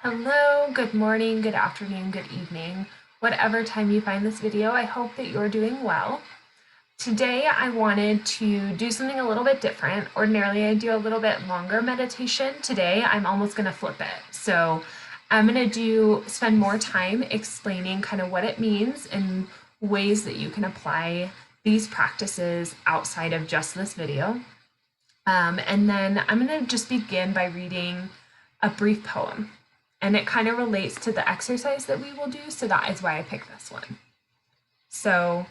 Hello, good morning, good afternoon, good evening. Whatever time you find this video, I hope that you're doing well. Today I wanted to do something a little bit different. Ordinarily I do a little bit longer meditation. Today I'm almost going to flip it. So I'm going to spend more time explaining kind of what it means and ways that you can apply these practices outside of just this video. And then I'm going to just begin by reading a brief poem. And it kind of relates to the exercise that we will do, so that is why I picked this one. So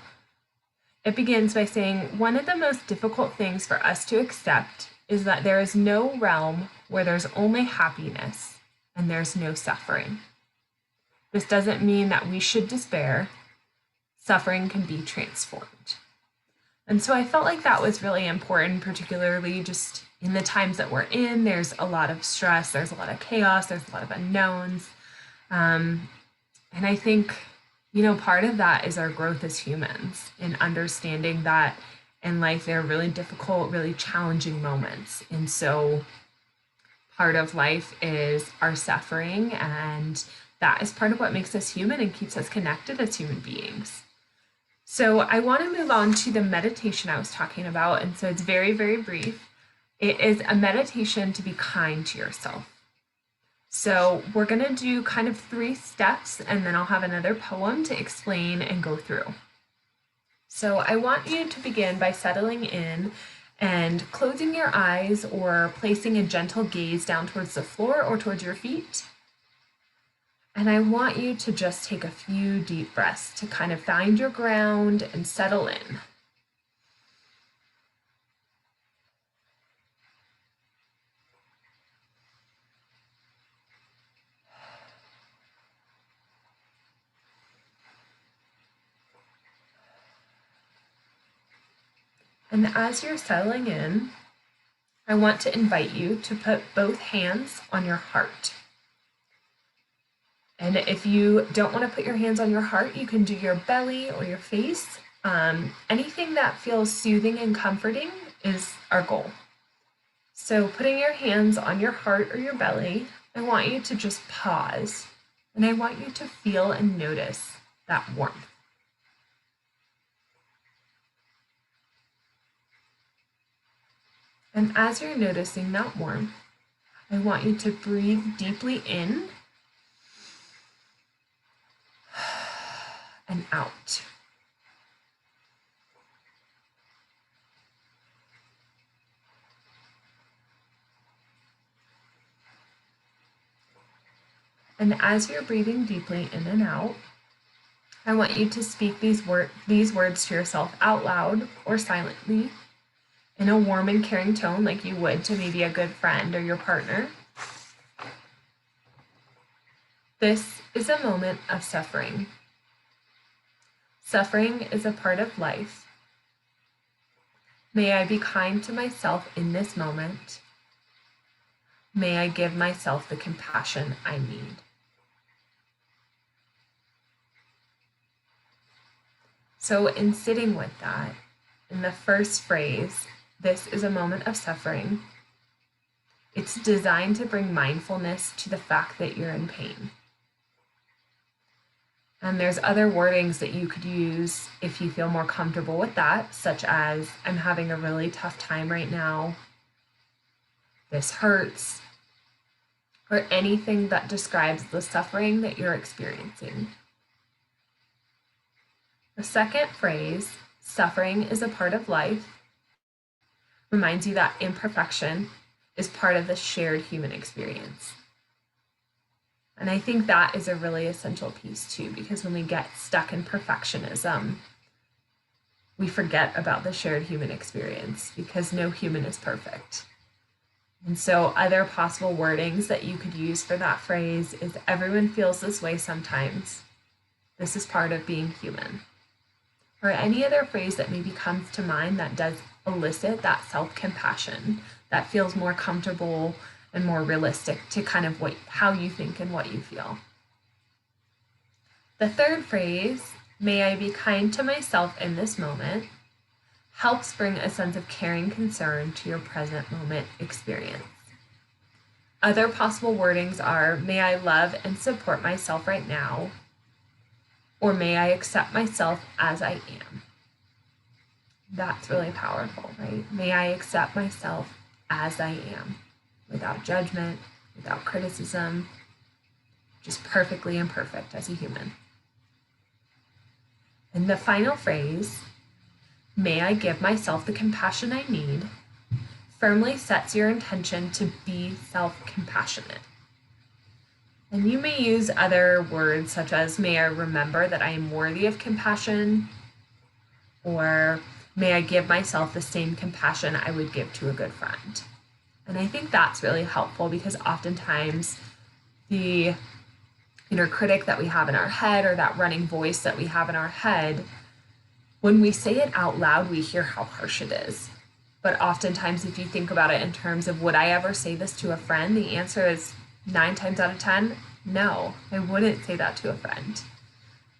it begins by saying, one of the most difficult things for us to accept is that there is no realm where there's only happiness and there's no suffering. This doesn't mean that we should despair. Suffering can be transformed. And so I felt like that was really important, particularly just in the times that we're in. There's a lot of stress, there's a lot of chaos, there's a lot of unknowns. And I think, part of that is our growth as humans in understanding that in life there are really difficult, really challenging moments. And so part of life is our suffering, and that is part of what makes us human and keeps us connected as human beings. So I want to move on to the meditation I was talking about. And so it's very, very brief. It is a meditation to be kind to yourself. So we're going to do kind of 3 steps, and then I'll have another poem to explain and go through. So I want you to begin by settling in and closing your eyes or placing a gentle gaze down towards the floor or towards your feet. And I want you to just take a few deep breaths to kind of find your ground and settle in. And as you're settling in, I want to invite you to put both hands on your heart. And if you don't want to put your hands on your heart, you can do your belly or your face. Anything that feels soothing and comforting is our goal. So putting your hands on your heart or your belly, I want you to just pause, and I want you to feel and notice that warmth. And as you're noticing that warmth, I want you to breathe deeply in and out. And as you're breathing deeply in and out, I want you to speak these words to yourself out loud or silently in a warm and caring tone, like you would to maybe a good friend or your partner. This is a moment of suffering. Suffering is a part of life. May I be kind to myself in this moment. May I give myself the compassion I need. So in sitting with that, in the first phrase, this is a moment of suffering, it's designed to bring mindfulness to the fact that you're in pain. And there's other wordings that you could use if you feel more comfortable with that, such as, I'm having a really tough time right now, this hurts, or anything that describes the suffering that you're experiencing. The second phrase, suffering is a part of life, reminds you that imperfection is part of the shared human experience. And I think that is a really essential piece too, because when we get stuck in perfectionism, we forget about the shared human experience because no human is perfect. And so other possible wordings that you could use for that phrase is, everyone feels this way sometimes. This is part of being human. Or any other phrase that maybe comes to mind that does elicit that self-compassion, that feels more comfortable and more realistic to kind of how you think and what you feel. The third phrase, may I be kind to myself in this moment, helps bring a sense of caring concern to your present moment experience. Other possible wordings are, may I love and support myself right now, or may I accept myself as I am. That's really powerful, right? May I accept myself as I am, without judgment, without criticism, just perfectly imperfect as a human. And the final phrase, may I give myself the compassion I need, firmly sets your intention to be self-compassionate. And you may use other words such as, may I remember that I am worthy of compassion, or may I give myself the same compassion I would give to a good friend. And I think that's really helpful because oftentimes the inner critic that we have in our head, or that running voice that we have in our head, when we say it out loud, we hear how harsh it is. But oftentimes, if you think about it in terms of, would I ever say this to a friend? The answer is 9 times out of 10, no, I wouldn't say that to a friend.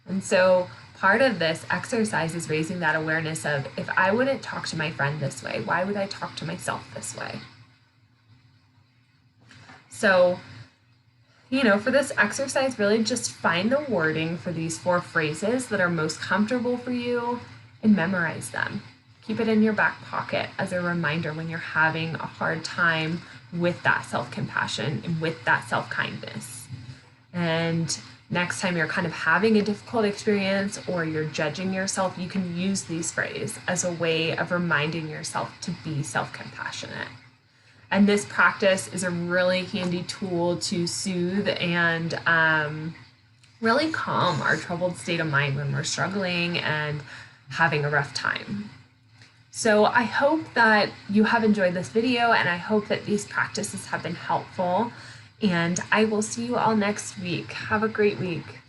And so part of this exercise is raising that awareness of, if I wouldn't talk to my friend this way, why would I talk to myself this way? So, for this exercise, really just find the wording for these 4 phrases that are most comfortable for you and memorize them. Keep it in your back pocket as a reminder when you're having a hard time with that self-compassion and with that self-kindness. And next time you're kind of having a difficult experience or you're judging yourself, you can use these phrases as a way of reminding yourself to be self-compassionate. And this practice is a really handy tool to soothe and really calm our troubled state of mind when we're struggling and having a rough time. So I hope that you have enjoyed this video, and I hope that these practices have been helpful. And I will see you all next week. Have a great week.